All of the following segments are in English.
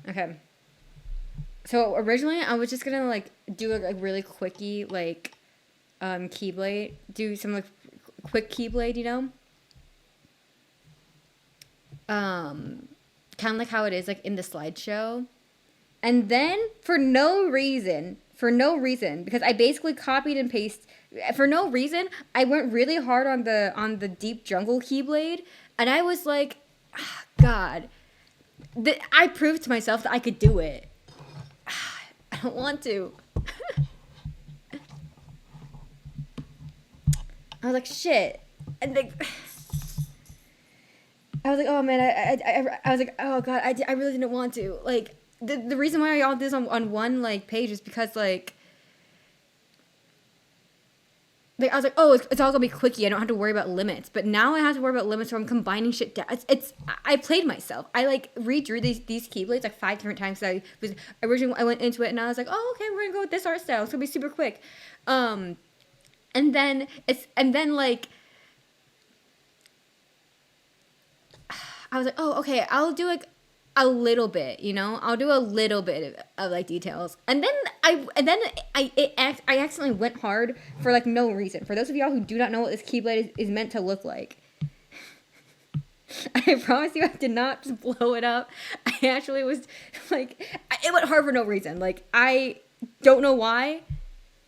Okay. So originally I was just gonna like do a really quickie like keyblade, do some like quick keyblade, you know, um, kind of like how it is like in the slideshow. And then for no reason, because I basically copied and pasted for no reason, I went really hard on the deep jungle keyblade, and I was like, ah, God, I proved to myself that I could do it. I don't want to. I was like, shit, and like, I was like, oh man, I was like, oh God, I really didn't want to. Like, the reason why I all did this on one like page is because like I was like, oh, it's all gonna be quickie. I don't have to worry about limits. But now I have to worry about limits, where I'm combining shit down. I played myself. I like redrew these keyblades like 5 different times. I was originally I went into it and I was like, oh, okay, we're gonna go with this art style. It's gonna be super quick. Um, and then like I was like, oh, okay, I'll do like a little bit, you know, I'll do a little bit of like details, and then I accidentally went hard for like no reason. For those of y'all who do not know what this keyblade is meant to look like, I promise you, I did not just blow it up. I actually was like, it went hard for no reason. Like I don't know why.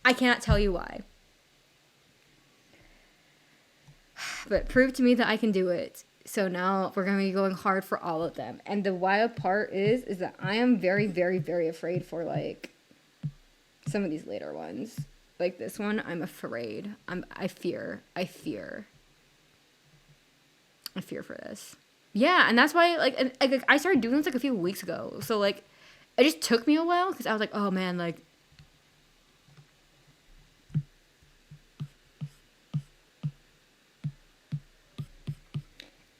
I cannot tell you why, but prove to me that I can do it. So now we're going to be going hard for all of them. And the wild part is that I am very, very, very afraid for like some of these later ones. Like this one, I'm afraid. I fear for this. Yeah, and that's why like I started doing this like a few weeks ago. So like it just took me a while because I was like, oh man, like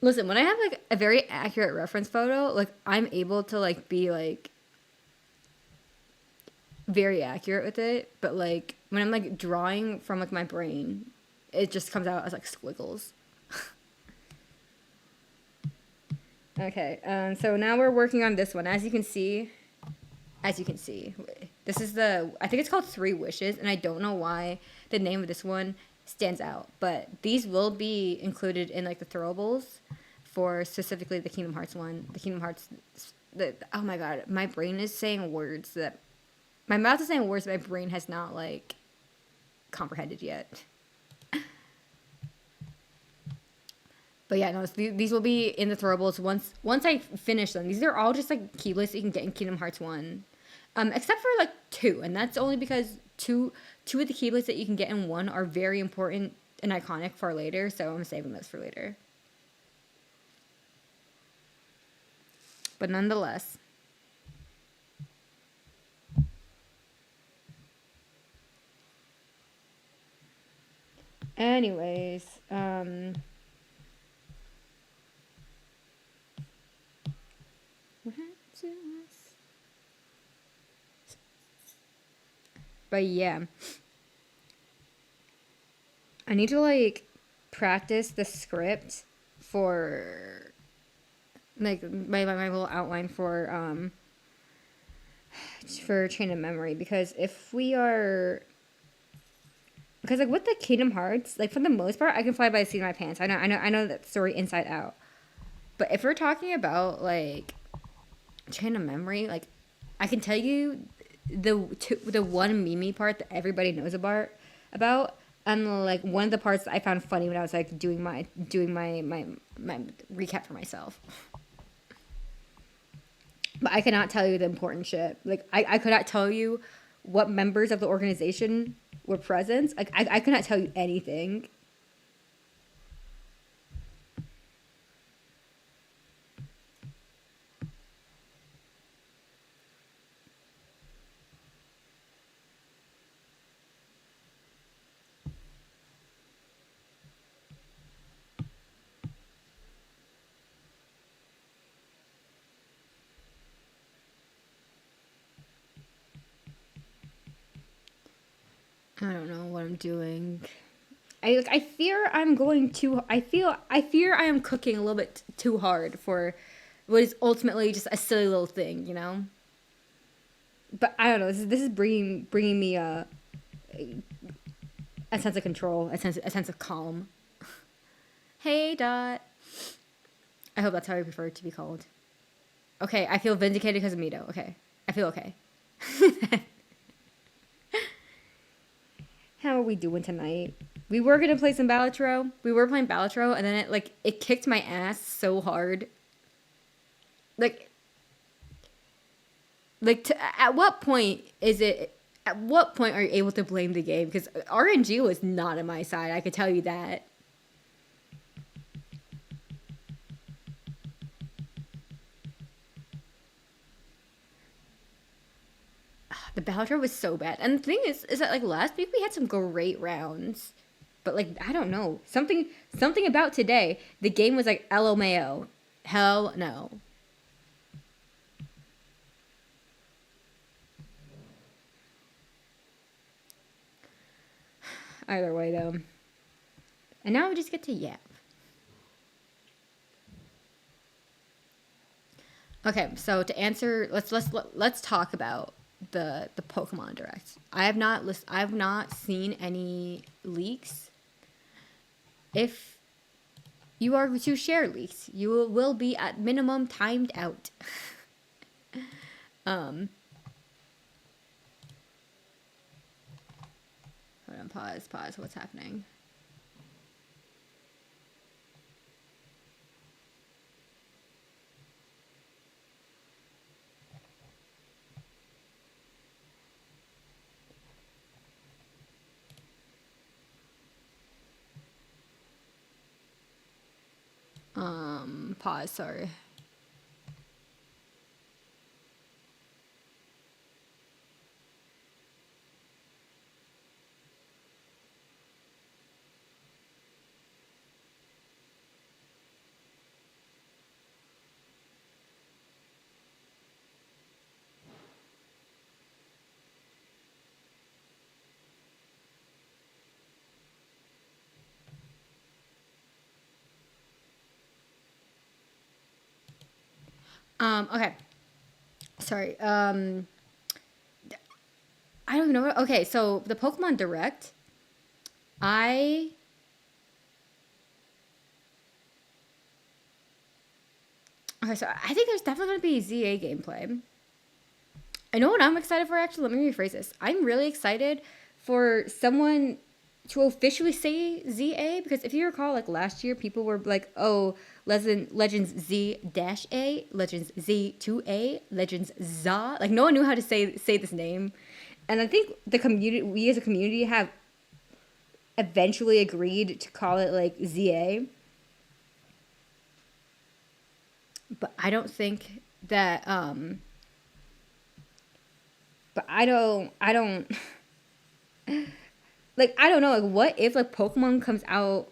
listen, when I have like a very accurate reference photo, like I'm able to like be like very accurate with it, but like when I'm like drawing from like my brain, it just comes out as like squiggles. Okay, so now we're working on this one. As you can see, this is I think it's called Three Wishes, and I don't know why the name of this one stands out, but these will be included in like the throwables for specifically the Kingdom Hearts one. The Kingdom Hearts, oh my God, my brain is saying words that, my mouth is saying words that my brain has not like comprehended yet. But yeah, no, these will be in the throwables once I finish them. These are all just like keyblades that you can get in Kingdom Hearts 1. Except for like 2, and that's only because two of the keyblades that you can get in 1 are very important and iconic for later, so I'm saving those for later. But nonetheless. Anyways, but yeah, I need to like practice the script for like my little outline for Chain of Memory, because if we are, because like with the Kingdom Hearts, like for the most part, I can fly by the seat of my pants. I know that story inside out. But if we're talking about like Chain of Memory, like I can tell you the one Mimi part that everybody knows about, and like one of the parts that I found funny when I was like doing my recap for myself. But I cannot tell you the important shit. Like I could not tell you what members of the organization were present. Like I could not tell you anything. I don't know what I'm doing. I fear I'm going too. I fear I am cooking a little bit too hard for what is ultimately just a silly little thing, you know. But I don't know. This is bringing me a sense of control, a sense of calm. Hey, Dot. I hope that's how I prefer it to be called. Okay, I feel vindicated because of Mito. Okay, I feel okay. How are we doing tonight? We were gonna play some Balatro. We were playing Balatro, and then it kicked my ass so hard. Like at what point is it? At what point are you able to blame the game? Because RNG was not on my side. I could tell you that. The Balatro was so bad. And the thing is that like last week we had some great rounds. But like I don't know. Something about today, the game was like LMAO. Hell no. Either way though. And now we just get to yap. Okay, so to answer, let's talk about the Pokemon Direct. I have not seen any leaks. If you are to share leaks, you will be at minimum timed out. Hold on, pause. What's happening? Pause, sorry. Okay. Sorry. I don't even know. Okay, so the Pokemon Direct, okay, so I think there's definitely going to be ZA gameplay. I know what I'm excited for, actually. Let me rephrase this. I'm really excited for someone to officially say ZA, because if you recall, like last year, people were like, oh, Legends Z-A, Legends Z2A, Legends ZA. Like, no one knew how to say this name. And I think we as a community have eventually agreed to call it like ZA. But I don't think that, but I don't, like, I don't know, like, what if, like, Pokemon comes out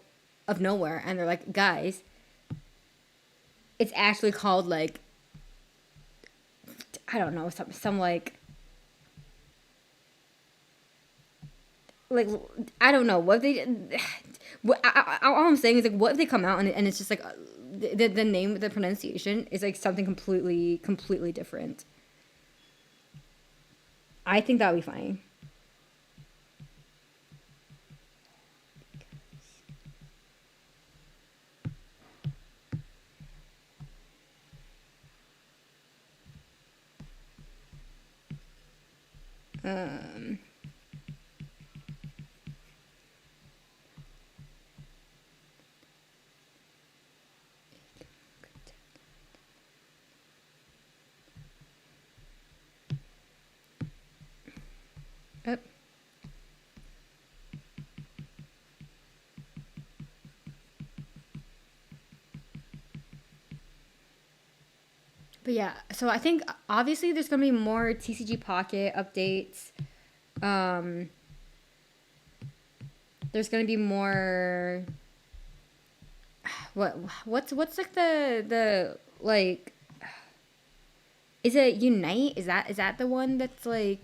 of nowhere and they're like, guys, it's actually called, like, I don't know, some like, I don't know, what if they, all I'm saying is, like, what if they come out and it's just, like, the name, the pronunciation is, like, something completely different. I think that would be fine. But yeah, so I think obviously there's gonna be more TCG Pocket updates. There's gonna be more. What's like the like? Is it Unite? Is that the one that's like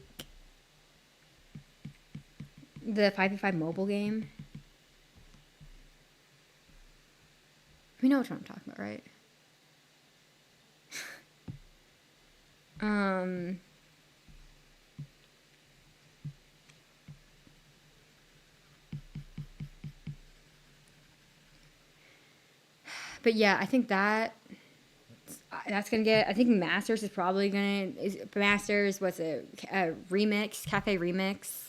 the 5v5 mobile game? We know what I'm talking about, right? Um, but yeah, I think that's gonna get. I think Masters is probably gonna. Masters? What's it? Remix, Cafe Remix.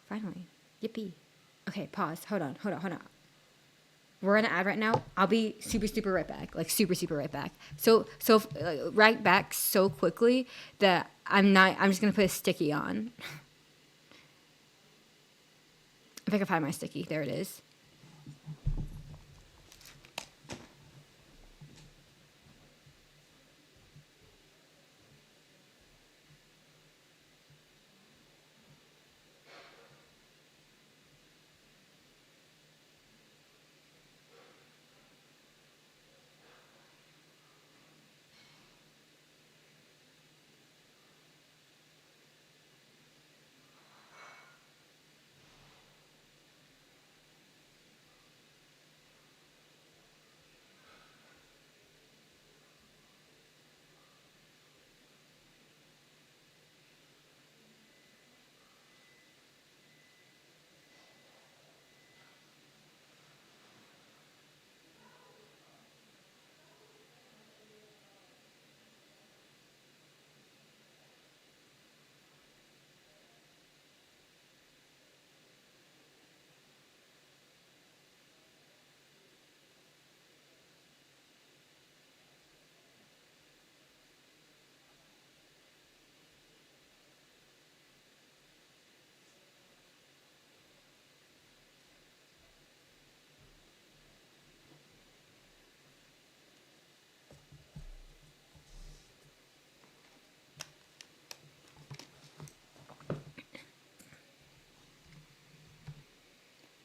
Finally, yippee. Okay, pause. Hold on. We're in an ad right now. I'll be super right back. Like super right back. So right back so quickly that I'm not. I'm just gonna put a sticky on. If I can find my sticky, there it is.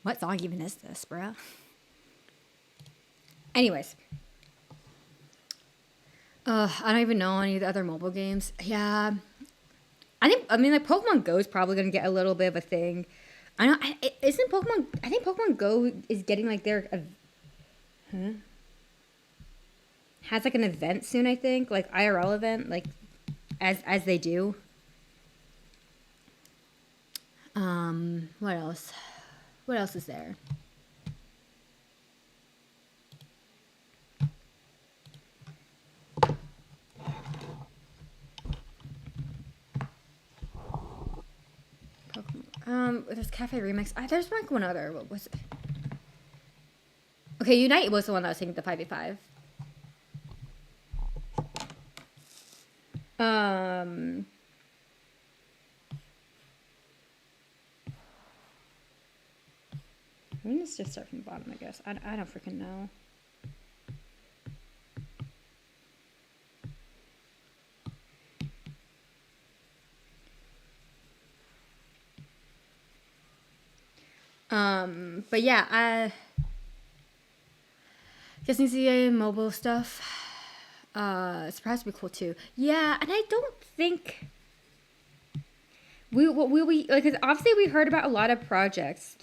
What song even is this, bruh? Anyways. I don't even know any of the other mobile games. Yeah. I mean, like, Pokemon Go is probably going to get a little bit of a thing. I know, isn't Pokemon, I think Pokemon Go is getting, like, has, like, an event soon, I think. Like, IRL event, like, as they do. What else? What else is there? There's Cafe Remix. There's like one other. What was it? Okay, Unite was the one that was taking the 5v5. Let's just start from the bottom, I guess. I don't freaking know. But yeah, guessing CA mobile stuff. It's supposed to be cool too. Yeah, and I don't think we like, cause obviously we heard about a lot of projects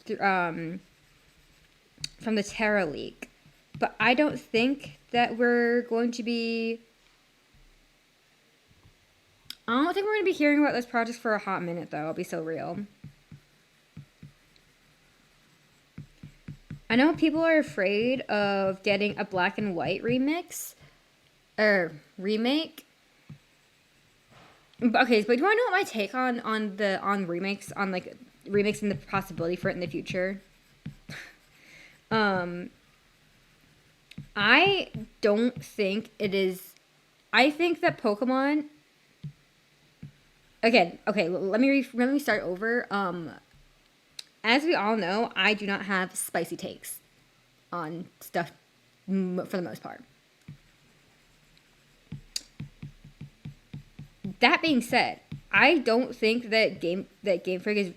from the Terra leak, but I don't think that we're going to be. I don't think we're going to be hearing about those projects for a hot minute, though. I'll be so real. I know people are afraid of getting a black and white remix or remake. Okay, but do you want to know what my take on remakes, on like remakes and the possibility for it in the future? I don't think it is. I think that Pokemon. Again, okay. Let me start over. As we all know, I do not have spicy takes on stuff for the most part. That being said, I don't think that Game Freak is.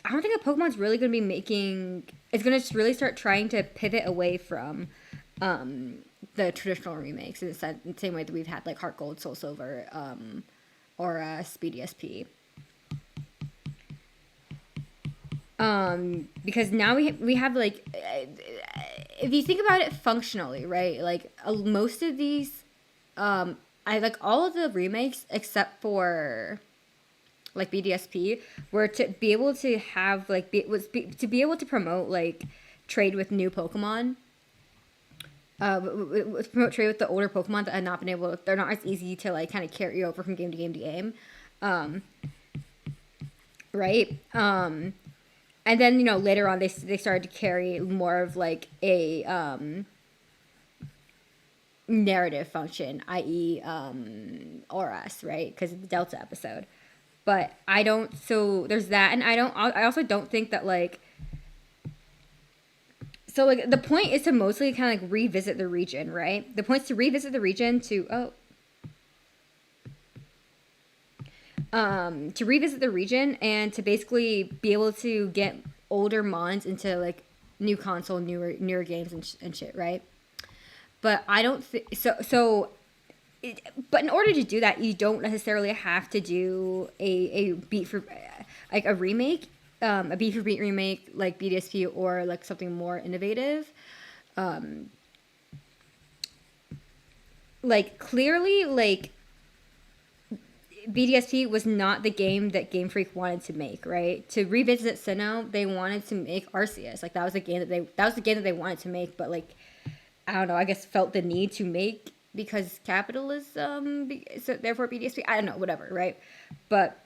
I don't think that Pokemon's really going to be making. It's going to really start trying to pivot away from the traditional remakes in the same way that we've had like Heart Gold, Soul Silver, or Speedy SP. Because now we have like, if you think about it functionally, right? Like most of these, I like all of the remakes except for like BDSP were to be able to have like to be able to promote like trade with new Pokemon. Promote trade with the older Pokemon that had not been able. They're not as easy to like kind of carry over from game to game to game, right? And then later on they started to carry more of like a narrative function, i.e., Oras, right? Because of the Delta episode. But I don't. So there's that, and I also don't think that like. So like the point is to mostly kind of like revisit the region, right? The point is to revisit the region to revisit the region and to basically be able to get older mons into like new console, newer games and shit, right? But I don't think so. But in order to do that, you don't necessarily have to do a beat for like a remake, a beat for beat remake like BDSP or like something more innovative. Like clearly, like BDSP was not the game that Game Freak wanted to make, right? To revisit Sinnoh, they wanted to make Arceus. Like that was the game that they wanted to make, but like I don't know, I guess felt the need to make because capitalism, so therefore BDSP. I don't know, whatever, right? But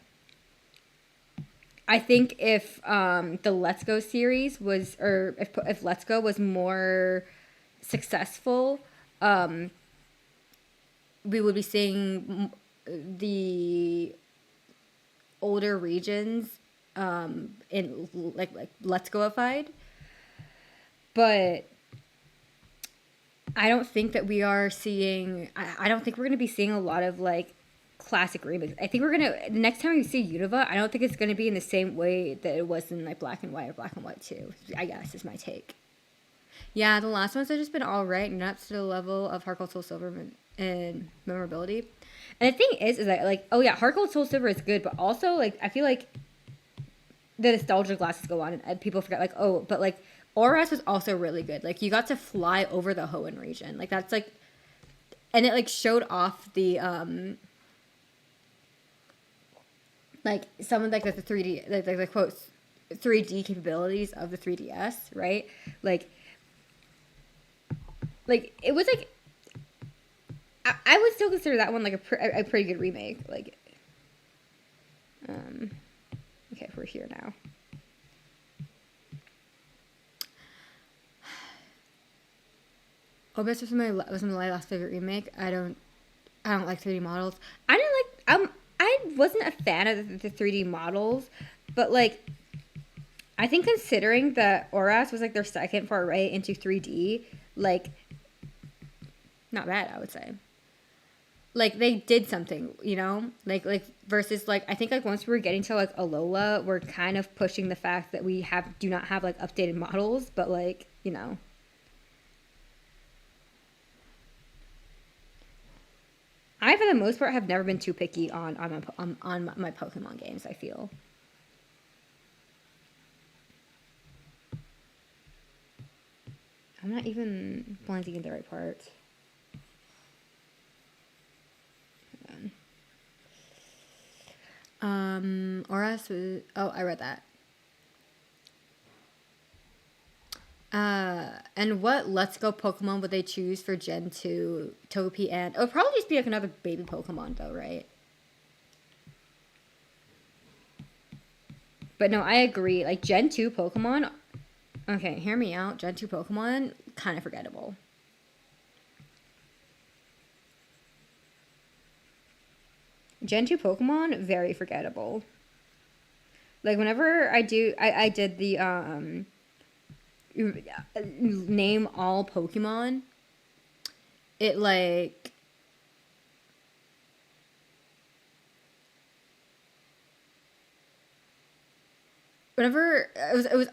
I think if the Let's Go series was, or if Let's Go was more successful, we would be seeing the older regions in like Let's Goified. But I don't think that we are seeing. I don't think we're going to be seeing a lot of like classic remakes. I think the next time we see Unova, I don't think it's going to be in the same way that it was in like Black and White or Black and White 2. I guess is my take. Yeah, the last ones have just been all right, not to the level of Heart Gold Soul Silver and memorability. And the thing is that like, oh yeah, Heart Gold Soul Silver is good, but also like I feel like the nostalgia glasses go on and people forget like, oh, but like Oras was also really good. Like you got to fly over the Hoenn region. Like that's like, and it like showed off the like some of like the 3D like the quotes 3D capabilities of the 3DS, right? Like it was like I would still consider that one like a pretty good remake. Like, okay, we're here now. Oh, this was my last favorite remake. I don't like 3D models. I wasn't a fan of the 3D models, but like I think considering that Oras was like their second foray into 3D, like not bad, I would say. Like they did something, like versus like I think like once we were getting to like Alola, we're kind of pushing the fact that we do not have like updated models, but like I, for the most part, have never been too picky on my Pokemon games, I feel. I'm not even blending in the right part. Oras was... Oh, I read that. And what Let's Go Pokemon would they choose for Gen 2 Togepi and... It would probably just be like another baby Pokemon though, right? But no, I agree. Like Gen 2 Pokemon... Okay, hear me out. Gen 2 Pokemon, kind of forgettable. Gen 2 Pokemon, very forgettable. Like whenever I did the name all Pokemon, it like whenever it was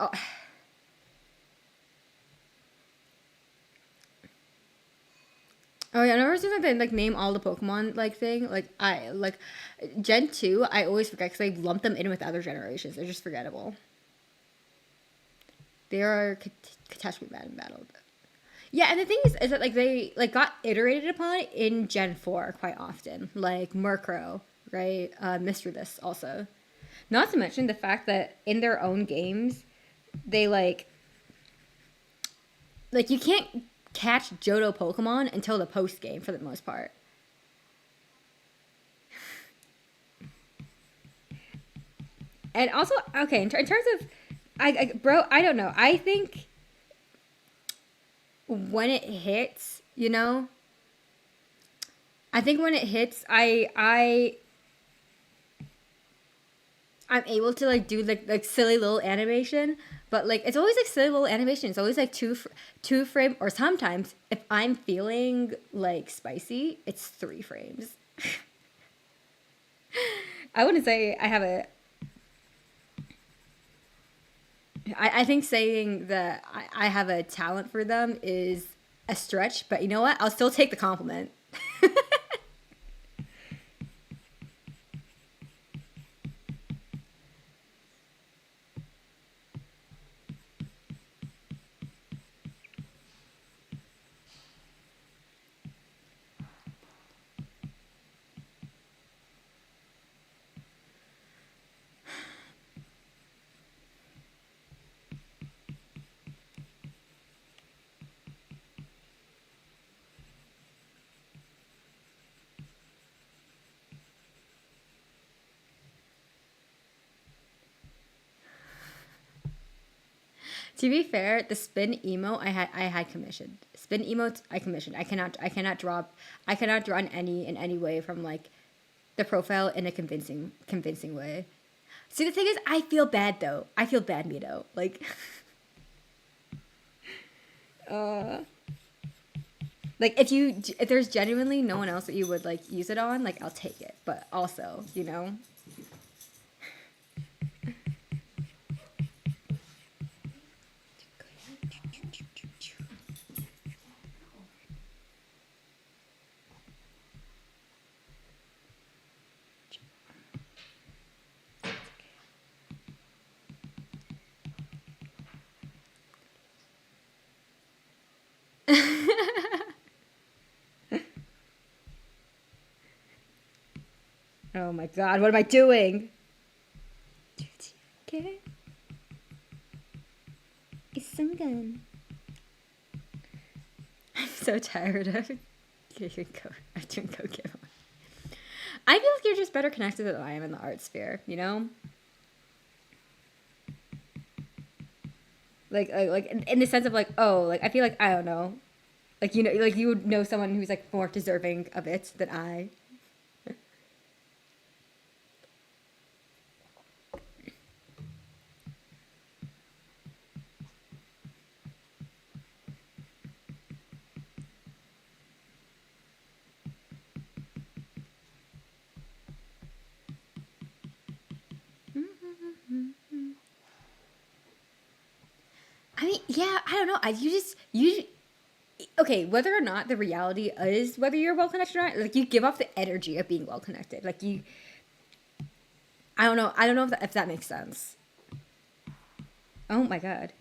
oh yeah, I never seen like name all the Pokemon like thing. Like I like Gen 2, I always forget because they lump them in with other generations. They're just forgettable. They are catastrophe bad in battle. Yeah, and the thing is that like they like got iterated upon in Gen 4 quite often, like Murkrow, right? Mischievous also. Not to mention the fact that in their own games, they like you can't catch Johto Pokemon until the post game for the most part. And also, okay, in terms of, bro, I don't know. I think when it hits, you know, I think when it hits, I'm able to like do like silly little animation, but like it's always like silly little animation. It's always like two frame, or sometimes if I'm feeling like spicy, it's 3 frames. I wouldn't say I have a. I think saying that I have a talent for them is a stretch, but you know what? I'll still take the compliment. To be fair, the spin emo I had commissioned. Spin emotes I commissioned. I cannot draw in any way from like the profile in a convincing way. See, the thing is, I feel bad though. I feel bad, Mito. Like, uh, like if there's genuinely no one else that you would like use it on, like I'll take it. But also, you know. Oh my god, what am I doing? Okay. It's some gun. I'm so tired of doing Pokemon. I feel like you're just better connected than I am in the art sphere, you know? Like in the sense of like, oh, like I feel like I don't know. Like you know, like you would know someone who's like more deserving of it than I. I mean, yeah, I don't know. You okay, whether or not the reality is whether you're well connected or not, like you give off the energy of being well connected. Like you, I don't know. I don't know if that makes sense. Oh my god.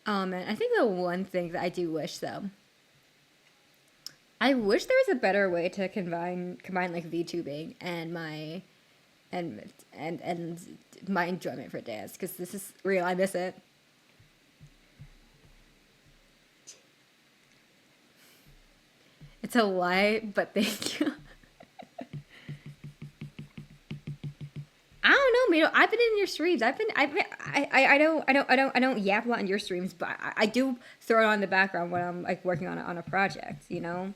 Oh man, I think the one thing that I do wish though, I wish there was a better way to combine like VTubing and and my enjoyment for dance, because this is real. I miss it. It's a lie, but thank you. I don't know, Mito. I've been in your streams. I don't yap a lot in your streams, but I do throw it on in the background when I'm like working on a project. You know.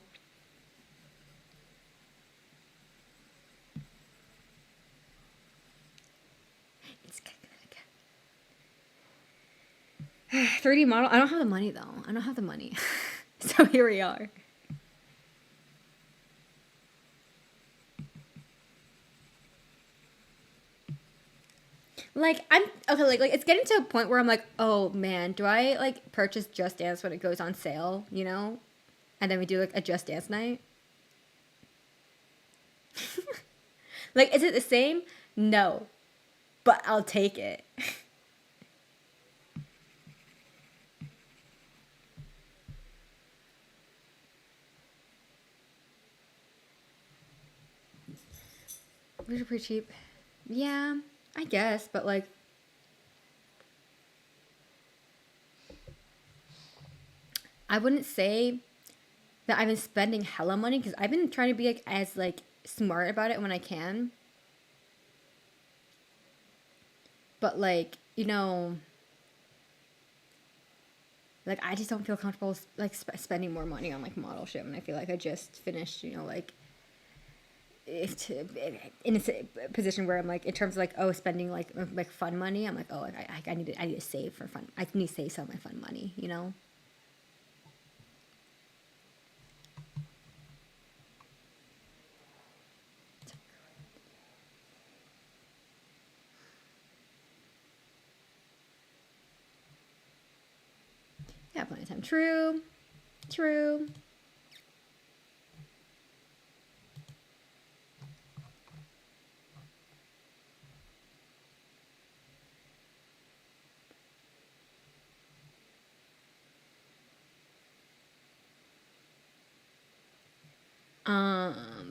3D model. I don't have the money though. I don't have the money. So here we are. Like I'm okay, like it's getting to a point where I'm like, oh man, do I like purchase Just Dance when it goes on sale, you know? And then we do like a Just Dance night? Like, is it the same? No. But I'll take it. These are pretty cheap. Yeah, I guess, but like I wouldn't say that I've been spending hella money because I've been trying to be like as like smart about it when I can. But like, you know, like I just don't feel comfortable like spending more money on like model shit when I feel like I just finished, you know, like it's in a position where I'm like in terms of like oh spending like fun money. I'm like oh I need to save for fun. I need to save some of my fun money, you know. Yeah, plenty of time. True. True.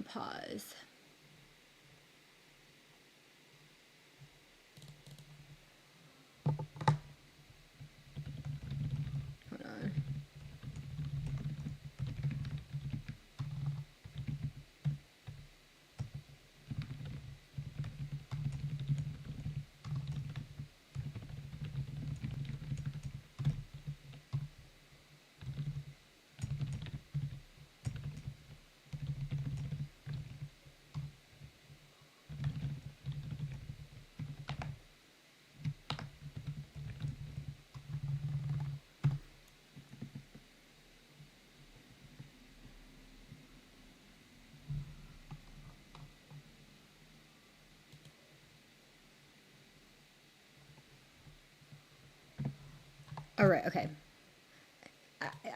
Pause. Hold on. All right. Okay.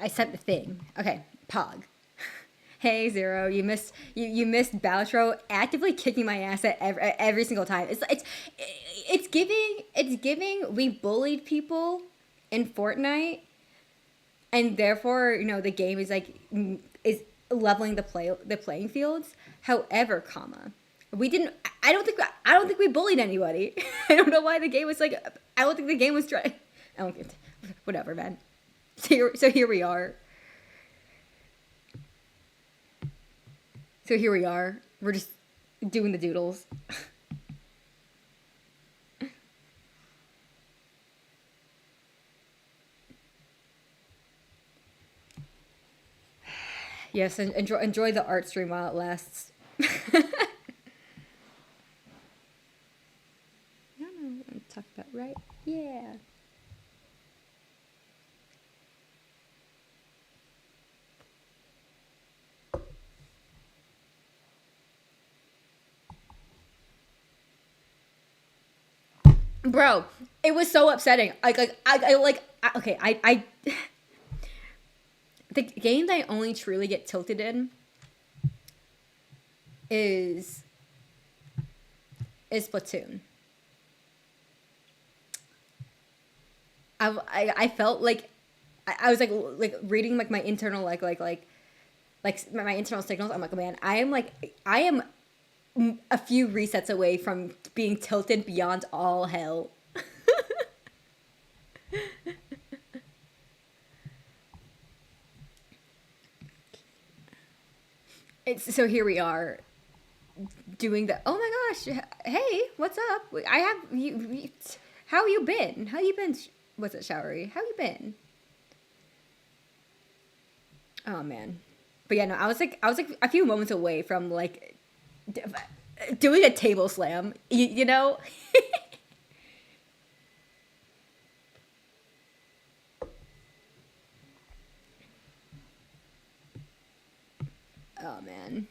I sent the thing. Okay. Pog. Hey Zero, you missed Balatro actively kicking my ass at every single time. It's giving we bullied people in Fortnite, and therefore you know the game is like is leveling the playing fields. However, comma we didn't. I don't think we bullied anybody. I don't know why the game was like. I don't think the game was trying. I don't get whatever, man. So here we are. So here we are. We're just doing the doodles. Yes, and enjoy the art stream while it lasts. I don't know what I'm talking about, right? Yeah. Bro, it was so upsetting. Okay, the game that I only truly get tilted in is Splatoon. I felt like I was like reading like my internal my internal signals. I'm like, man, I am a few resets away from being tilted beyond all hell. So here we are doing the oh my gosh, hey, what's up? I have you. How you been? How you been? What's it, Showery? How you been? Oh man, but yeah, no, I was like a few moments away from like doing a table slam. You know. Oh man.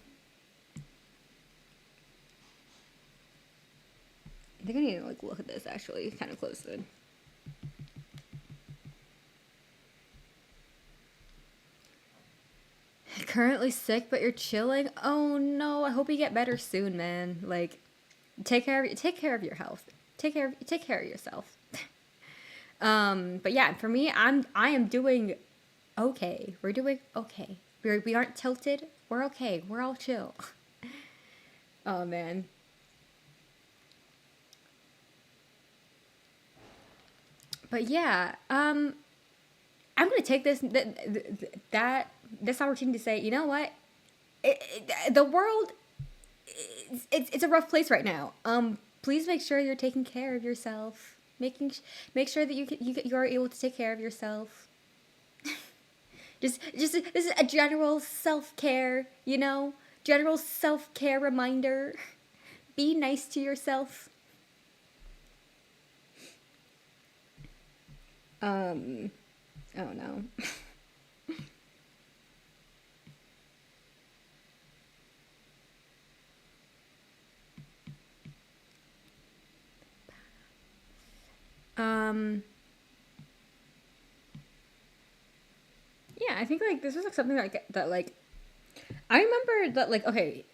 I think I need to like look at this actually kind of closely. Currently sick, but you're chilling. Oh no! I hope you get better soon, man. Like, take care of your health. Take care of yourself. But yeah, for me, I am doing okay. We're doing okay. We aren't tilted. We're okay. We're all chill. Oh man. But yeah, I'm gonna take this opportunity to say, you know what, the world, it's a rough place right now. Please make sure you're taking care of yourself. Make sure that you are able to take care of yourself. just this is a general self-care, general self-care reminder. Be nice to yourself. Oh no. Yeah, I think like this was like something that like I remember that like okay,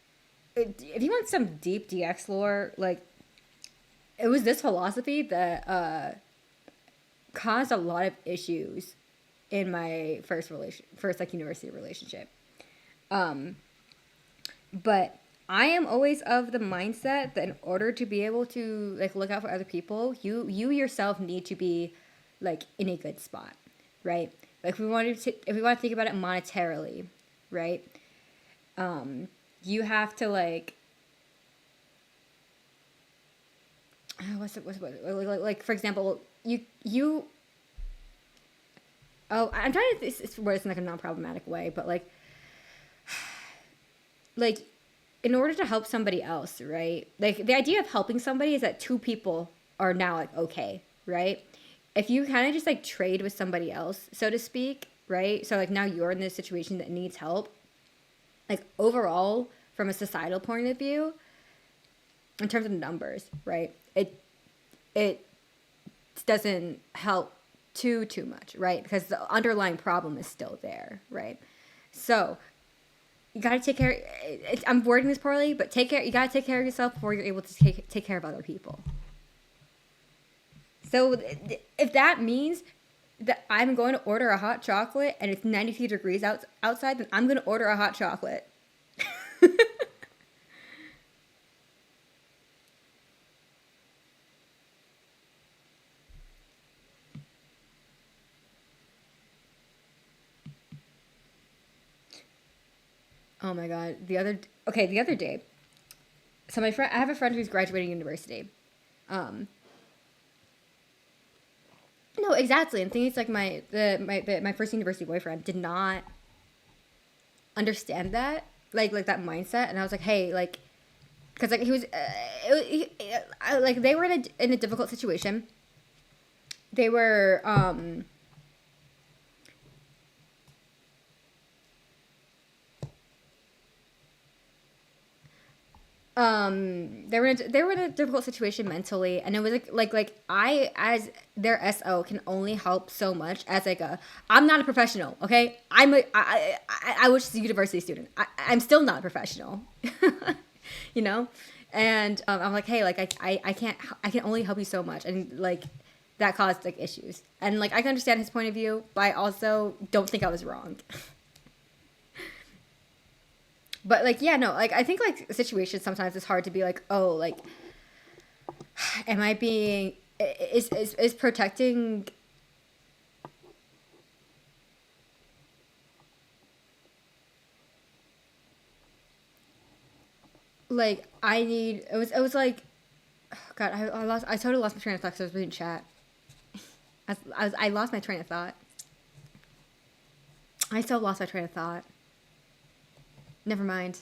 if you want some deep DX lore, like it was this philosophy that caused a lot of issues in my first like university relationship. But I am always of the mindset that in order to be able to like look out for other people, you yourself need to be like in a good spot, right? Like if we want to think about it monetarily, right? You have to like like for example, you oh, I'm trying to word this in like a non-problematic way, but like in order to help somebody else, right? Like the idea of helping somebody is that two people are now like okay, right? If you kind of just like trade with somebody else, so to speak, right? So like now you're in this situation that needs help. Like overall, from a societal point of view, in terms of numbers, right? It doesn't help too much, right? Because the underlying problem is still there, right? So you gotta take care. I'm wording this poorly, but you gotta take care of yourself before you're able to take care of other people. So if that means that I'm going to order a hot chocolate and it's 92 degrees outside, then I'm gonna order a hot chocolate. Oh my god. The other day. So I have a friend who's graduating university. No, exactly. And the thing is like my first university boyfriend did not understand that, like that mindset, and I was like, "Hey, like cuz like he was like they were in a difficult situation. They were they were in a difficult situation mentally, and it was like I as their SO can only help so much as like I'm not a professional, okay? I was just a university student. I'm still not a professional. you know? And I'm like, hey, like I can only help you so much, and like that caused like issues, and like I can understand his point of view, but I also don't think I was wrong. But like yeah, no, like I think like situations sometimes it's hard to be like, oh, like am I being is protecting like it was like oh god, I totally lost my train of thought because I was reading chat. I lost my train of thought. I still lost my train of thought. Never mind.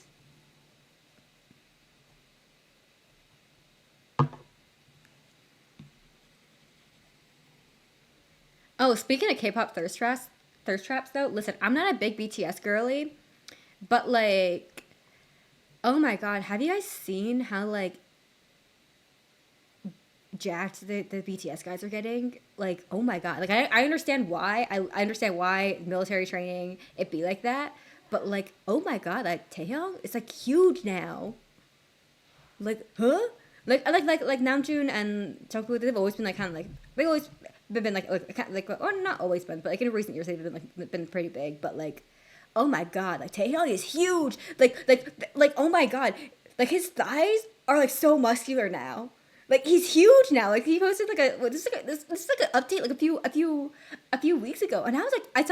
Oh, speaking of K-pop thirst traps though, listen, I'm not a big BTS girly, but like, oh my god, have you guys seen how like jacked the BTS guys are getting. Like, oh my god. Like, I understand why. I understand why military training it be like that. But like, oh my god, like Taehyung is like huge now. Like, huh? Like Namjoon and Jungkook, they've always been like kind of like they've always been like or not always been, but like in recent years they've been like been pretty big. But like, oh my god, like Taehyung is huge. Like oh my god, like his thighs are like so muscular now. Like he's huge now. Like he posted like a this is like an update like a few weeks ago, and I was like I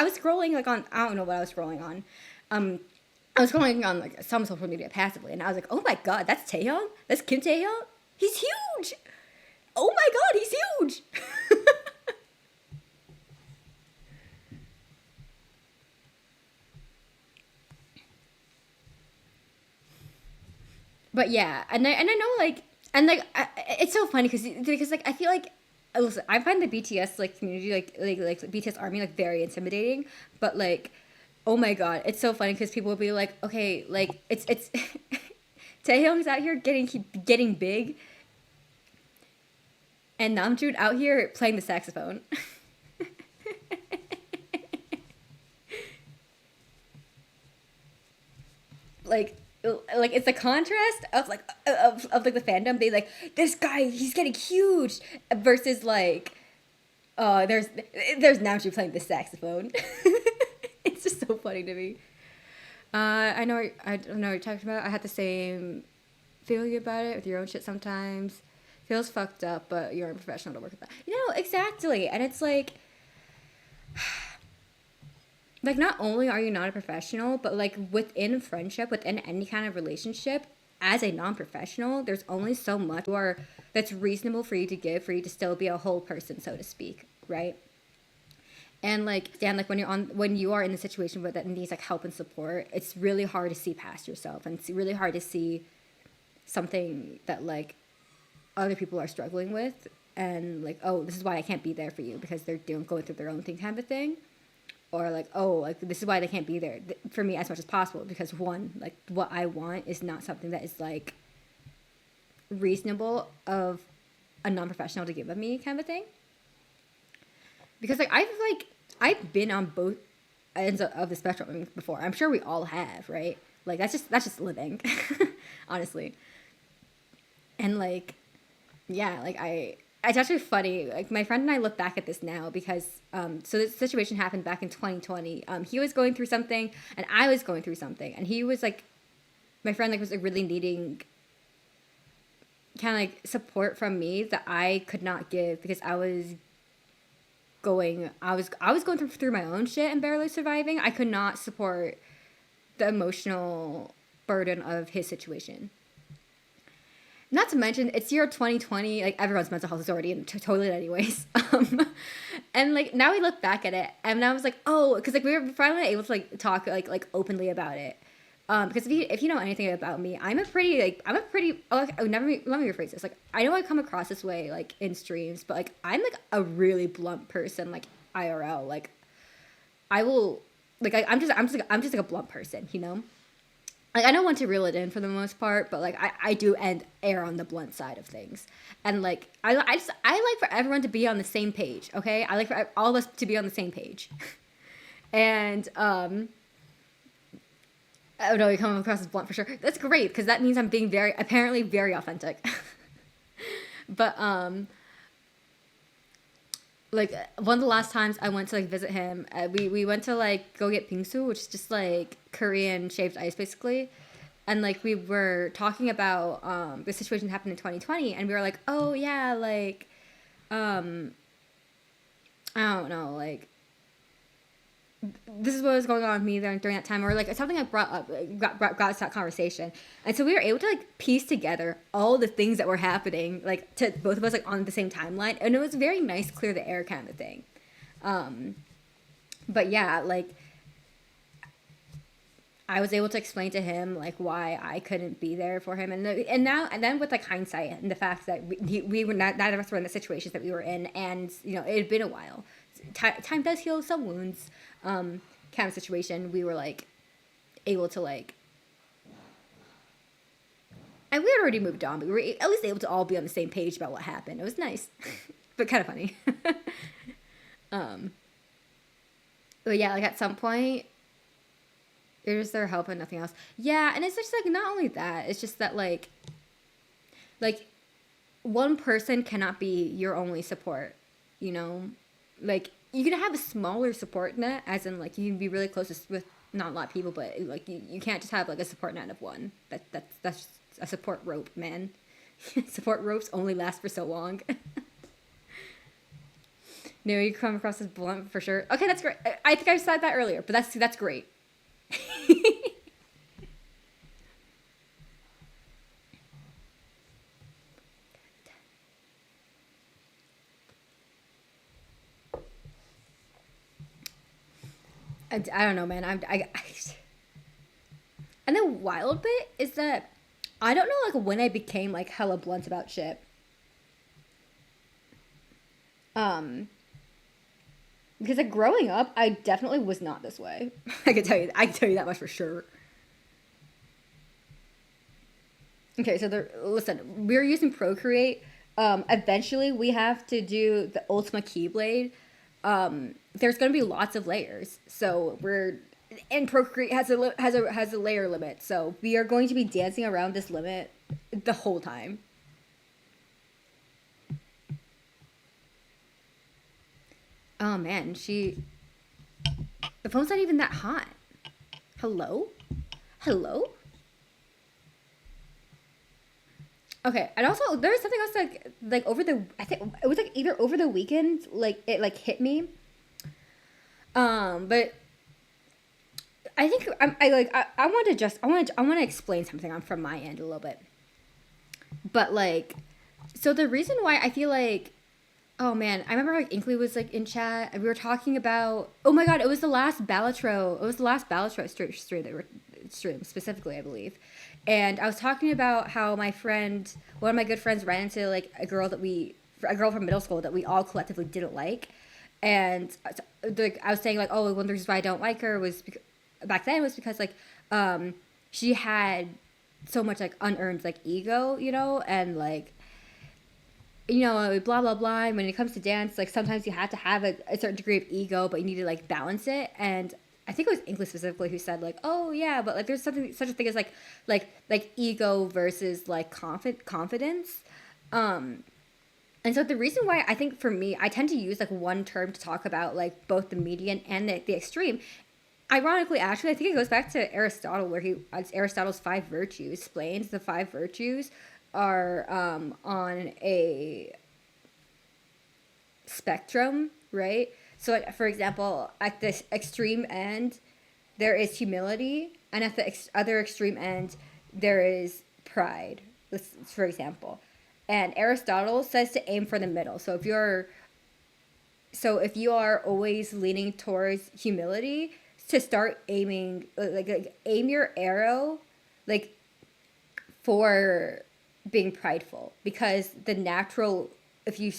was scrolling like on I don't know what I was scrolling on, I was scrolling on like some social media passively, and I was like, oh my god, that's Taehyung, that's Kim Taehyung, he's huge. Oh my god, he's huge. But yeah, and I know like it's so funny because like I feel like listen, I find the BTS like community like BTS army like very intimidating, but like oh my god, it's so funny because people will be like, okay, like it's Taehyung's out here getting big, and Namjoon out here playing the saxophone. like like it's the contrast of like of like the fandom. They like this guy, he's getting huge versus like there's Namjoon playing the saxophone. It's just so funny to me. I don't know what you're talking about. I had the same feeling about it with your own shit sometimes. Feels fucked up, but you're a professional to work with that. You know, exactly. And it's like not only are you not a professional, but like within friendship, within any kind of relationship, as a non-professional, there's only so much that's reasonable for you to give for you to still be a whole person, so to speak, right? And like Dan, like when you are in a situation where that needs like help and support, it's really hard to see past yourself, and it's really hard to see something that like other people are struggling with, and like, oh, this is why I can't be there for you because they're going through their own thing, kind of thing. Or like, oh, like this is why they can't be there for me as much as possible because one, like what I want is not something that is like reasonable of a non-professional to give of me, kind of thing. Because I've been on both ends of the spectrum before. I'm sure we all have, right? Like that's just living, honestly. And like, yeah, like it's actually funny. Like my friend and I look back at this now because so this situation happened back in 2020. He was going through something and I was going through something, and he was like, my friend like was like really needing kind of like support from me that I could not give because I was going through my own shit and barely surviving. I could not support the emotional burden of his situation. Not to mention, it's year 2020. Like everyone's mental health is already in toilet anyways. And like now we look back at it, and I was like, oh, because like we were finally able to like talk like openly about it. Because if you know anything about me, let me rephrase this. Like I know I come across this way like in streams, but like I'm like a really blunt person. Like IRL, like I will like I'm just like a blunt person, you know. Like I don't want to reel it in for the most part, but like I do err on the blunt side of things, and like I like for everyone to be on the same page. Okay, I like for all of us to be on the same page, and oh no, you're coming across as blunt for sure. That's great because that means I'm being apparently very authentic. But like one of the last times I went to like visit him, we went to like go get bingsu, which is just like Korean shaved ice basically, and like we were talking about the situation that happened in 2020, and we were like, oh yeah, like I don't know, like this is what was going on with me during that time, or like something I brought up got to that conversation, and so we were able to like piece together all the things that were happening like to both of us like on the same timeline, and it was very nice, clear the air kind of thing. But yeah, like I was able to explain to him like why I couldn't be there for him, and then with like hindsight and the fact that we were neither of us were in the situations that we were in, and you know it had been a while. Time does heal some wounds. Kind of situation, we were like able to like And we had already moved on, but we were at least able to all be on the same page about what happened. It was nice, but kind of funny. um, but yeah, like at some point, you're just there helping, nothing else. Yeah, and it's just like not only that, it's just that like one person cannot be your only support, you know? Like you can have a smaller support net, as in like you can be really close with not a lot of people, but like you can't just have like a support net of one. That's just a support rope, man. Support ropes only last for so long. No, you come across as blunt for sure. Okay, that's great. I think I said that earlier, but that's great. I don't know, man. And the wild bit is that I don't know like when I became like hella blunt about shit. Um, because like growing up, I definitely was not this way. I can tell you that much for sure. Okay, so listen, we're using Procreate. Eventually we have to do the Ultima Keyblade. There's going to be lots of layers, so and Procreate has a layer limit, so we are going to be dancing around this limit the whole time. Oh man, the phone's not even that hot. Hello? Hello? Okay, and also there's something else like over the I think it was like either over the weekend like it like hit me. But I think I want to I want to explain something on from my end a little bit. But like, so the reason why I feel like, oh man, I remember like Inkley was like in chat and we were talking about, oh my god, it was the last Balatro, stream that were stream specifically, I believe. And I was talking about how one of my good friends ran into like a girl from middle school that we all collectively didn't like. And I was saying like, oh, one of the reasons why I don't like her back then was because like, she had so much like unearned like ego, you know, and like, you know, blah blah blah. And when it comes to dance, like sometimes you have to have a certain degree of ego, but you need to like balance it. And I think it was English specifically who said like, oh yeah, but like there's such a thing as like ego versus like confidence. And so the reason why I think for me, I tend to use like one term to talk about like both the median and the extreme. Ironically, actually, I think it goes back to Aristotle, where Aristotle's 5 virtues explains the 5 virtues are on a spectrum, right? So, like, for example, at this extreme end, there is humility, and at the other extreme end, there is pride. For example, and Aristotle says to aim for the middle. So if you are always leaning towards humility, to start aiming like aim your arrow like for being prideful, because the natural, if you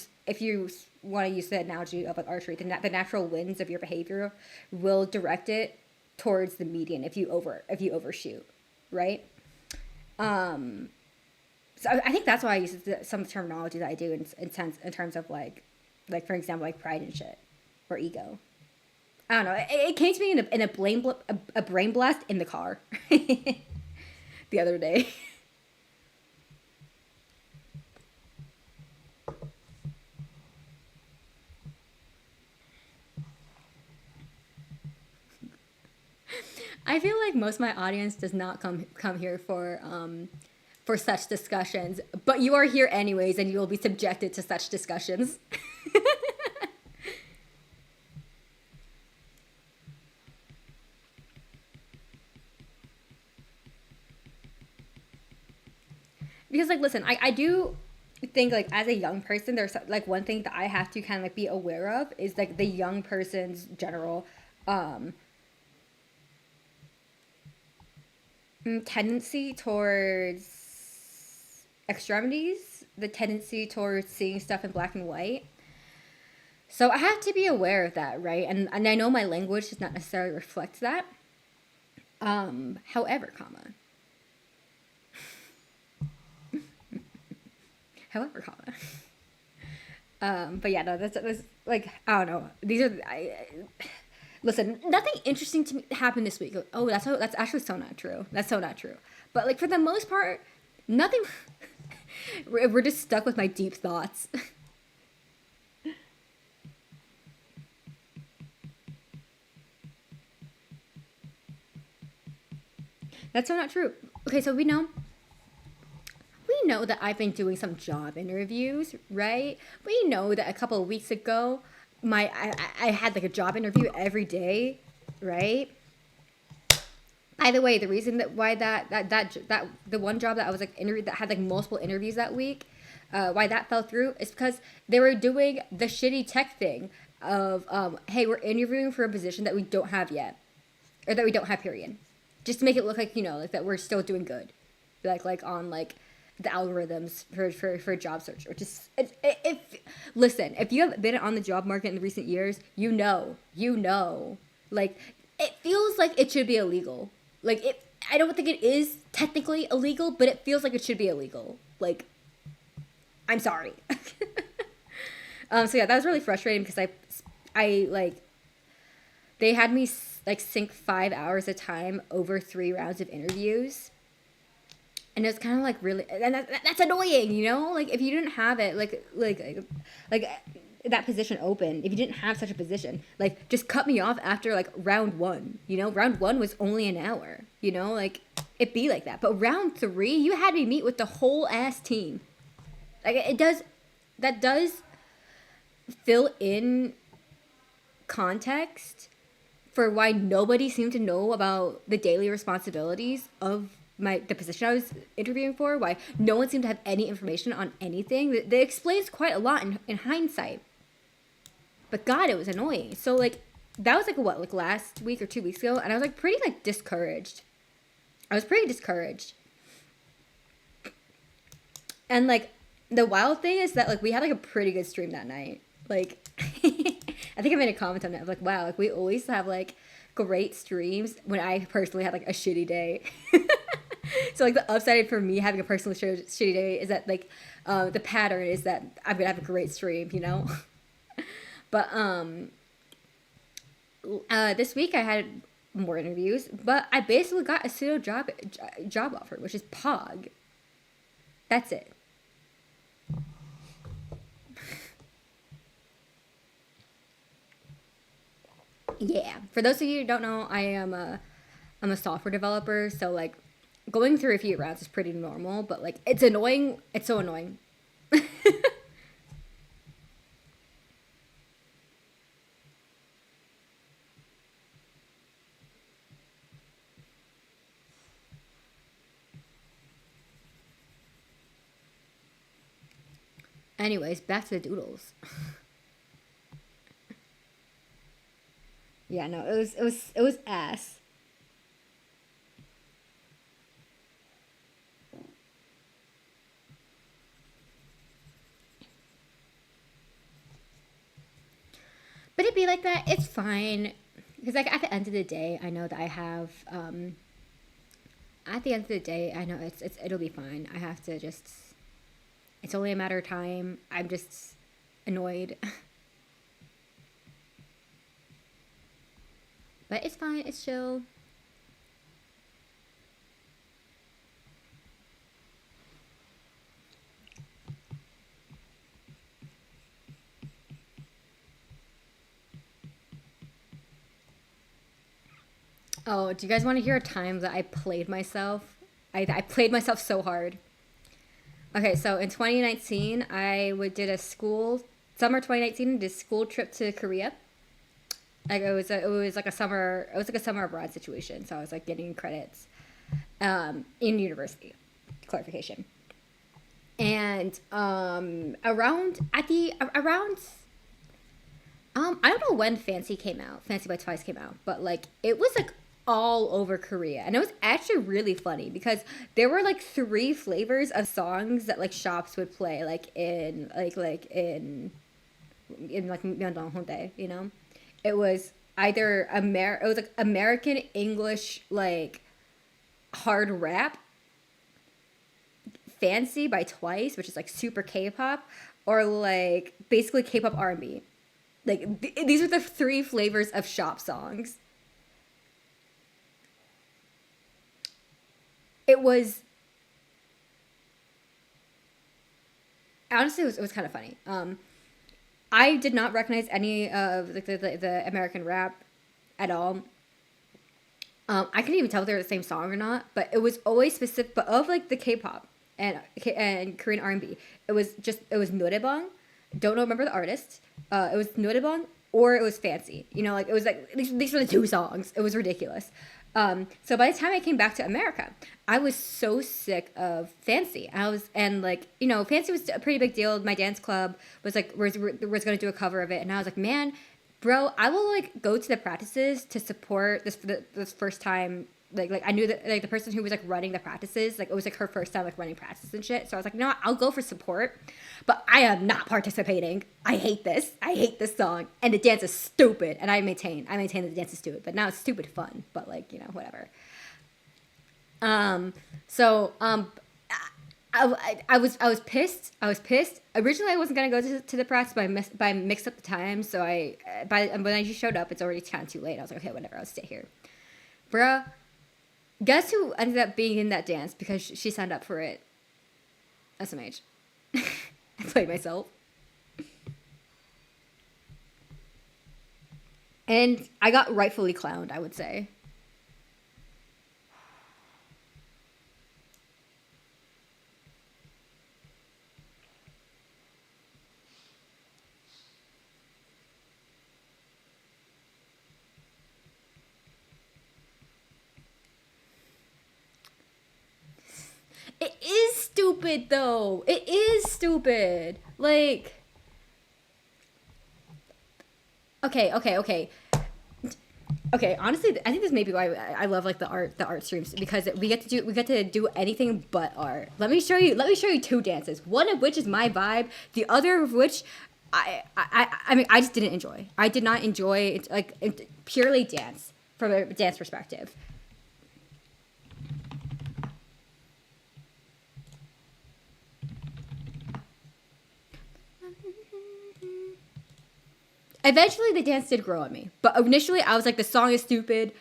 want to use the analogy of like archery, the natural winds of your behavior will direct it towards the median if you overshoot, right? So I think that's why I use some of the terminology that I do in terms of like for example like pride and shit or ego. I don't know. It came to me in a brain blast in the car the other day. I feel like most of my audience does not come here for such discussions, but you are here anyways, and you will be subjected to such discussions. Because like, listen, I do think like as a young person, there's like one thing that I have to kind of like be aware of is like the young person's general um tendency towards extremities, the tendency towards seeing stuff in black and white. So I have to be aware of that, right? And I know my language does not necessarily reflect that. However, comma, However, comma. But yeah, no, that's like, I don't know. These are listen, nothing interesting to me happened this week. Oh, that's actually so not true. That's so not true. But like for the most part, nothing. We're just stuck with my deep thoughts. That's so not true. Okay, so we know that I've been doing some job interviews, right? We know that a couple of weeks ago, I had like a job interview every day, right? By the way, the reason that why that the one job that I was like interviewed that had like multiple interviews that week, why that fell through is because they were doing the shitty tech thing of hey, we're interviewing for a position that we don't have yet, or that we don't have period, just to make it look like like that we're still doing good, like on like the algorithms for job search, which is if listen, if you have been on the job market in the recent years, like it feels like it should be illegal. Like I don't think it is technically illegal, but it feels like it should be illegal. Like, I'm sorry. So yeah, that was really frustrating because I like, they had me like sink 5 hours of time over 3 rounds of interviews. And it's kind of like really, and that's annoying, Like if you didn't have it, like that position open, if you didn't have such a position, like just cut me off after like round 1. Round 1 was only an hour. Like it be like that. But round 3, you had me meet with the whole ass team. Like that does fill in context for why nobody seemed to know about the daily responsibilities of the position I was interviewing for, why no one seemed to have any information on anything. That explains quite a lot in hindsight. But God, it was annoying. So like that was like what, like last week or 2 weeks ago, and I was like pretty like discouraged. I was pretty discouraged. And like the wild thing is that like we had like a pretty good stream that night. Like I think I made a comment on it. I'm like, wow, like we always have like great streams when I personally had like a shitty day. So like the upside for me having a personally shitty day is that like the pattern is that I'm gonna have a great stream, But this week I had more interviews, but I basically got a pseudo job offer, which is Pog. That's it. Yeah. For those of you who don't know, I'm a software developer, so like going through a few rounds is pretty normal, but like it's annoying. It's so annoying. Anyways, back to the doodles. Yeah, no, it was ass. But it'd be like that. It's fine, because like at the end of the day, I know that I have. At the end of the day, I know it'll be fine. I have to just. It's only a matter of time. I'm just annoyed. But it's fine. It's chill. Oh, do you guys want to hear a time that I played myself? I played myself so hard. Okay, so in 2019, did a summer 2019, did a school trip to Korea. Like it was like a summer abroad situation. So I was like getting credits, in university, clarification. And around I don't know when Fancy came out. Fancy by Twice came out, but like it was like all over Korea, and it was actually really funny because there were like 3 flavors of songs that like shops would play, like in like Myeongdong, Hongdae. It was either it was like American English like hard rap, Fancy by Twice, which is like super K-pop, or like basically K-pop R&B. Like these are the three flavors of shop songs. It was honestly it was kind of funny. I did not recognize any of the American rap at all. I couldn't even tell if they were the same song or not, but it was always specific. But of like the K-pop and Korean R&B, it was Noraebang. Don't remember the artist. It was Noraebang or it was Fancy. You know, like it was like these were the two songs. It was ridiculous. So by the time I came back to America, I was so sick of Fancy. Fancy was a pretty big deal. My dance club was like was going to do a cover of it, and I was like, man, bro, I will like go to the practices to support this first time. Like I knew that like the person who was like running the practices, like it was like her first time like running practices and shit. So I was like, no, I'll go for support, but I am not participating. I hate this. I hate this song, and the dance is stupid. And I maintain that the dance is stupid, but now it's stupid fun. But like whatever. I was pissed. I was pissed. Originally, I wasn't gonna go to the practice, but I mixed up the time. So when I just showed up, it's already kind of too late. I was like, okay, whatever. I'll stay here, bruh. Guess who ended up being in that dance because she signed up for it? SMH. I played myself. And I got rightfully clowned, I would say. It is stupid, though. It is stupid. Like, okay. Okay, honestly, I think this may be why I love like the art streams, because we get to do anything but art. Let me show you two dances. One of which is my vibe. The other of which I mean I just didn't enjoy. I did not enjoy it, like purely dance from a dance perspective. Eventually, the dance did grow on me, but initially, I was like, "The song is stupid,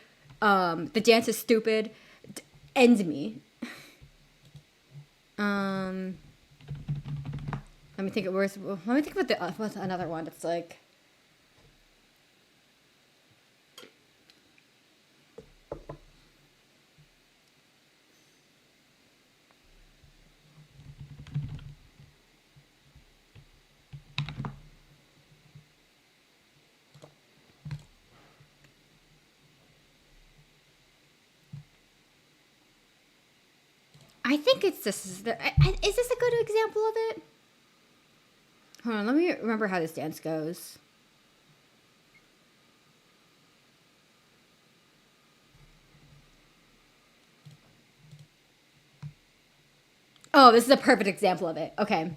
the dance is stupid, end me." Let me think. Let me think about what's another one that's like. I think it's this. Is this a good example of it? Hold on, let me remember how this dance goes. Oh, this is a perfect example of it. Okay.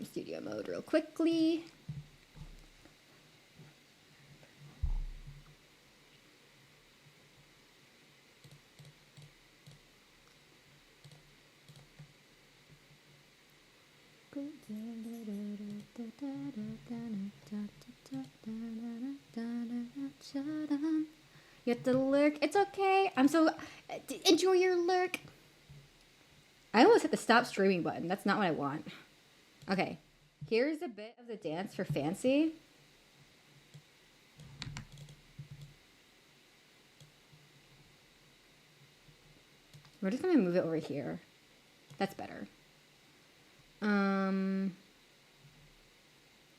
Studio mode real quickly. You have to lurk. It's okay. I'm so... Enjoy your lurk. I almost hit the stop streaming button. That's not what I want. Okay. Here's a bit of the dance for Fancy. We're just going to move it over here. That's better. And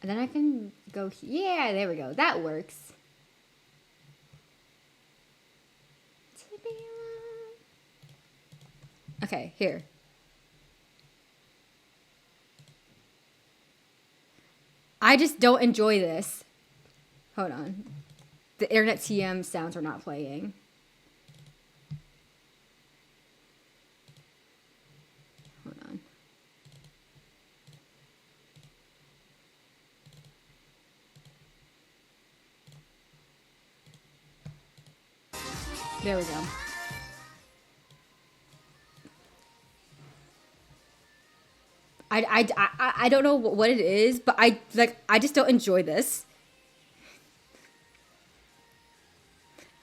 then I can go... Yeah, there we go. That works. Okay, here. I just don't enjoy this. Hold on. The internet TM sounds are not playing. Hold on. There we go. I don't know what it is, but I just don't enjoy this.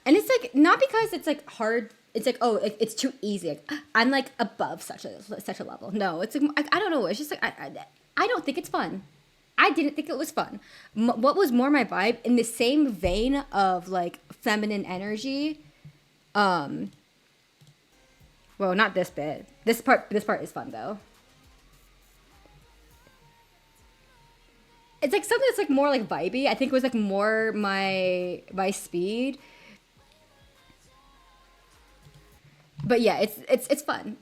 And it's like not because it's like hard. It's like, oh, it's too easy. Like, I'm like above such a level. No, it's like I don't know. It's just like I don't think it's fun. I didn't think it was fun. What was more my vibe in the same vein of like feminine energy. Well, not this bit. This part is fun though. It's like something that's like more like vibey. I think it was like more my speed. But yeah, it's fun.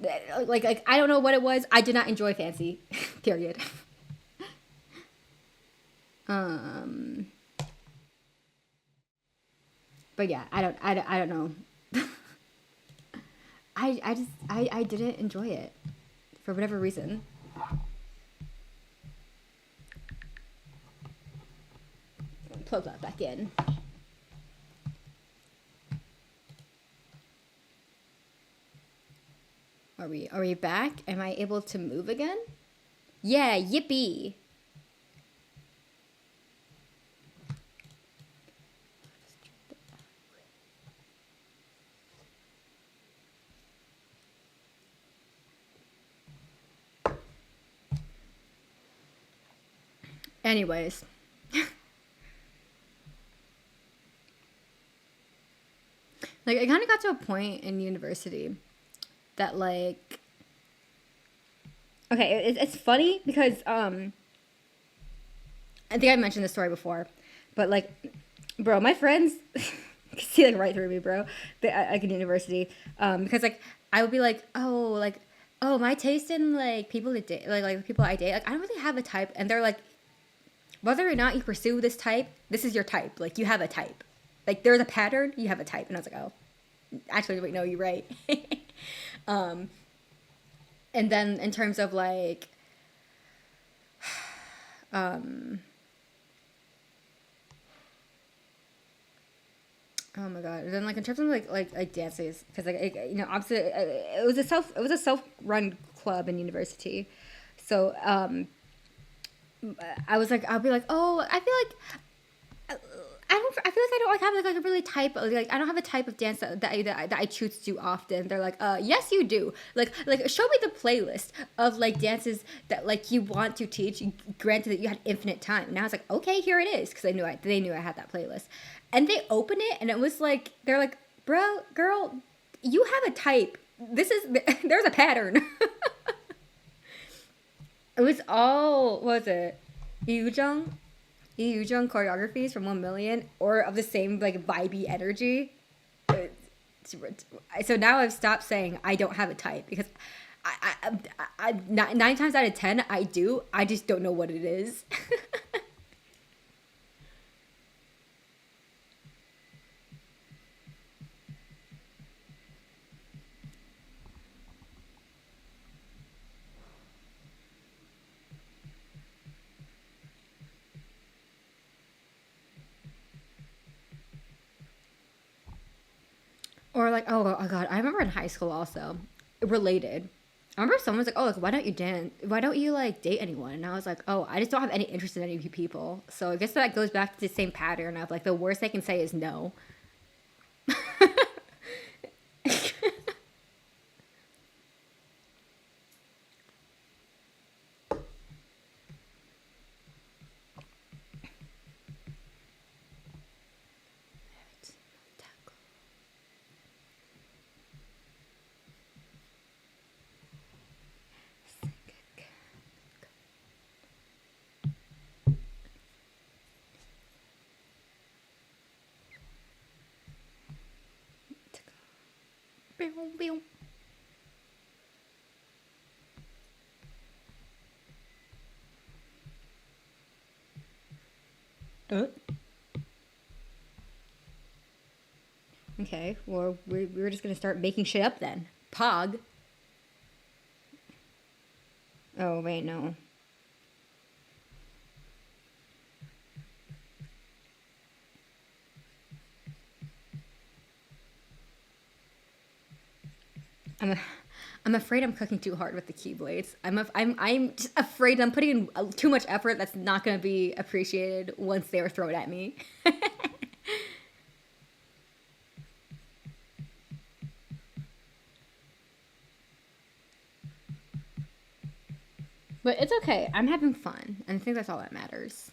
Like I don't know what it was. I did not enjoy fancy. Period. Um. But yeah, I don't know. I didn't enjoy it for whatever reason. Plug that back in. Are we back? Am I able to move again? Yeah, yippee. Anyways. Like, I kind of got to a point in university that, like... Okay, it's funny because, I think I mentioned this story before. But, like, bro, my friends... see, like, right through me, bro. Like, in university. Because, like, I would be like, oh, my taste in, like, people that date... Like, people I date, like, I don't really have a type. And they're like, whether or not you pursue this type, this is your type. Like, you have a type. Like, there's a pattern, you have a type. And I was like, oh. Actually, wait, no, you're right. And then in terms of, like... oh my god. And then, like, in terms of, like dances, because, like, you know, obviously, it was a self-run club in university. So, I was like, I'll be like, oh, I feel like... I feel like I don't like have like a really type of, like I don't have a type of dance that I choose to do often. They're like, yes you do. Like show me the playlist of like dances that like you want to teach. Granted that you had infinite time. And I was like, okay, here it is, because they knew I had that playlist. And they open it and it was like they're like, bro, girl, you have a type. There's a pattern. It was all, what was it? Yujung choreographies from 1 Million, or of the same like vibey energy. So now I've stopped saying I don't have a type, because I 9 times out of 10 I do. I just don't know what it is. Or like, oh god, I remember in high school also, related. I remember someone was like, oh, like, why don't you dance? Why don't you like date anyone? And I was like, oh, I just don't have any interest in any of you people. So I guess that goes back to the same pattern of like the worst I can say is no. Okay, well, we're just gonna start making shit up then. Pog. Oh, wait, no. I'm I'm afraid I'm cooking too hard with the keyblades. I'm just afraid I'm putting in too much effort that's not going to be appreciated once they were thrown at me. But it's okay. I'm having fun, and I think that's all that matters.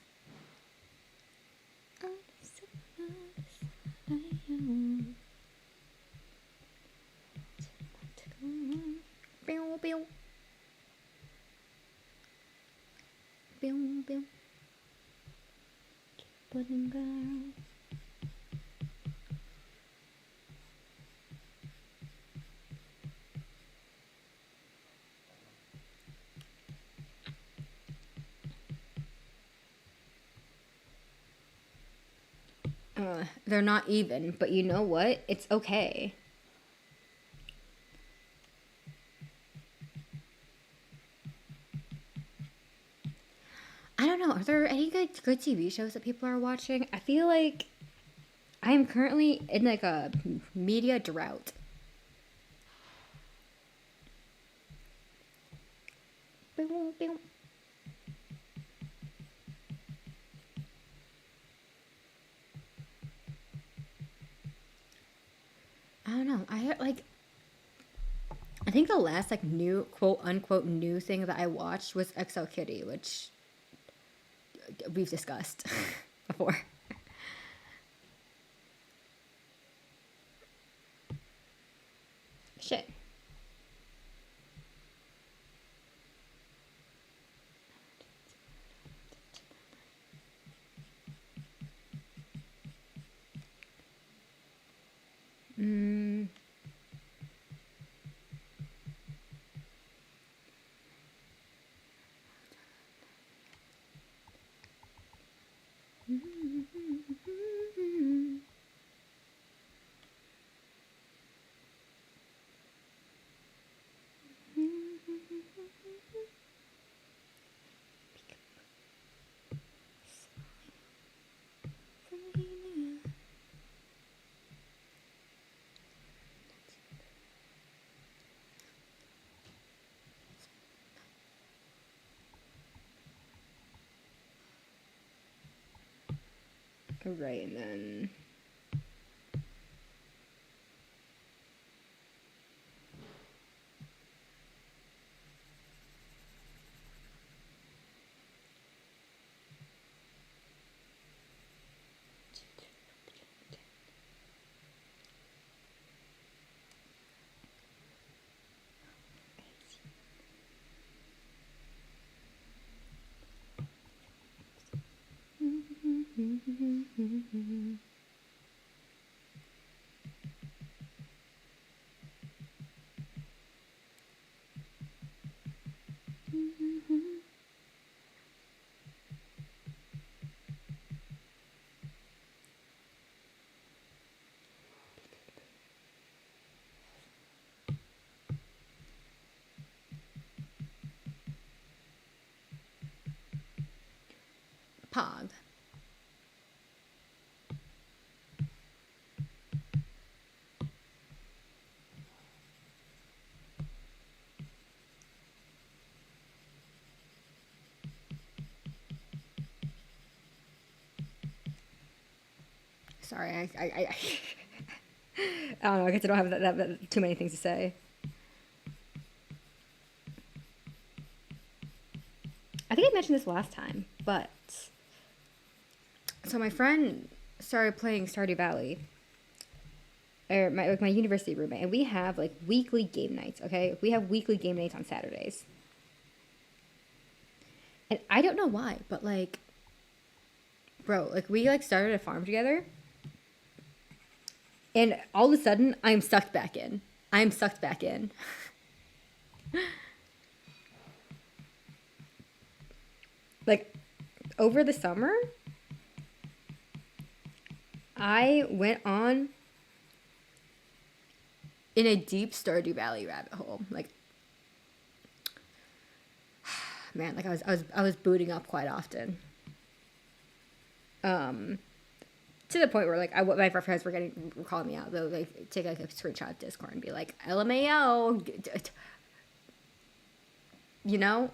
They're not even, but you know what? It's okay. I don't know. Are there any good TV shows that people are watching? I feel like I am currently in like a media drought. I don't know. I think the last like new quote unquote new thing that I watched was XL Kitty, which we've discussed before. Shit. Right, and then Pog. Sorry, I don't know. I guess I don't have that too many things to say. I think I mentioned this last time, but so my friend started playing Stardew Valley, or my university roommate, and we have like weekly game nights. Okay, we have weekly game nights on Saturdays, and I don't know why, but like, bro, like we like started a farm together, and all of a sudden I'm sucked back in. I'm sucked back in. Like, over the summer, I went on in a deep Stardew Valley rabbit hole. Like, man, like I was booting up quite often. To the point where like my friends were calling me out. They'll like take like a screenshot of Discord and be like, LMAO, you know?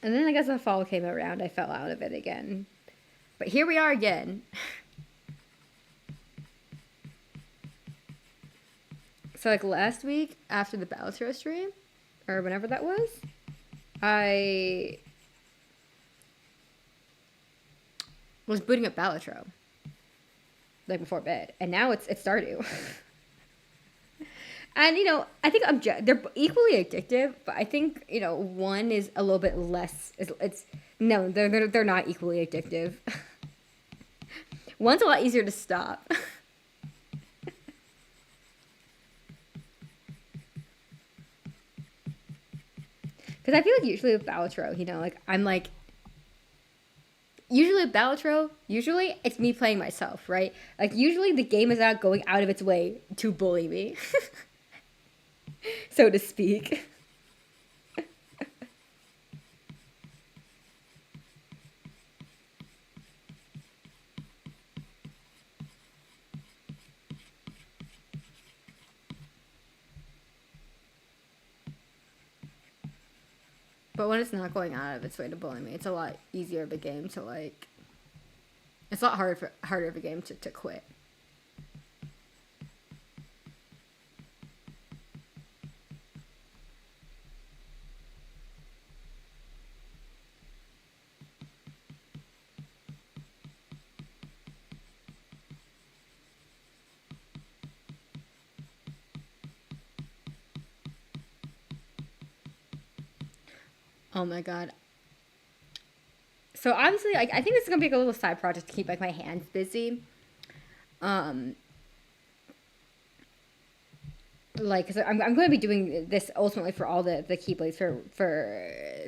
And then I guess the fall came around, I fell out of it again. But here we are again. So like last week after the Balatro stream, or whenever that was, I was booting up Balatro, like before bed, and now it's Stardew. And you know, I think they're equally addictive, but I think you know one is a little bit less. No, they're not equally addictive. One's a lot easier to stop. Because I feel like usually with Balatro, you know, like I'm like, usually with Balatro, usually it's me playing myself, right? Like usually the game is not going out of its way to bully me, so to speak. But when it's not going out of its way to bully me, it's a lot easier of a game to like. It's a lot harder of a game to quit. Oh my god. So obviously, like, I think this is gonna be like a little side project to keep like my hands busy. Like, cause I'm going to be doing this ultimately for all the keyblades for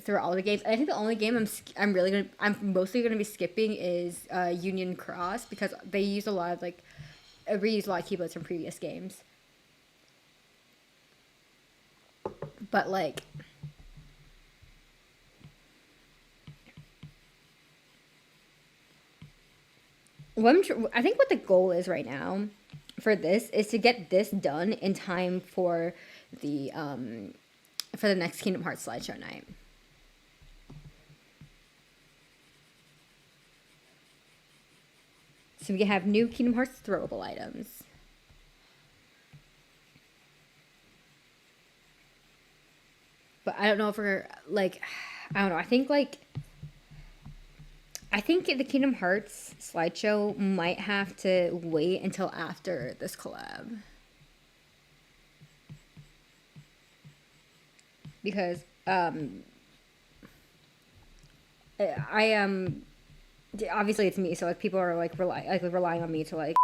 through all the games. And I think the only game I'm mostly gonna be skipping is Union Cross, because they use a lot of like reuse a lot of keyblades from previous games. But like. I think what the goal is right now for this is to get this done in time for the next Kingdom Hearts slideshow night. So we can have new Kingdom Hearts throwable items. But I don't know if we're like, I don't know. I think the Kingdom Hearts slideshow might have to wait until after this collab. Because I am obviously it's me, so like people are like relying on me to like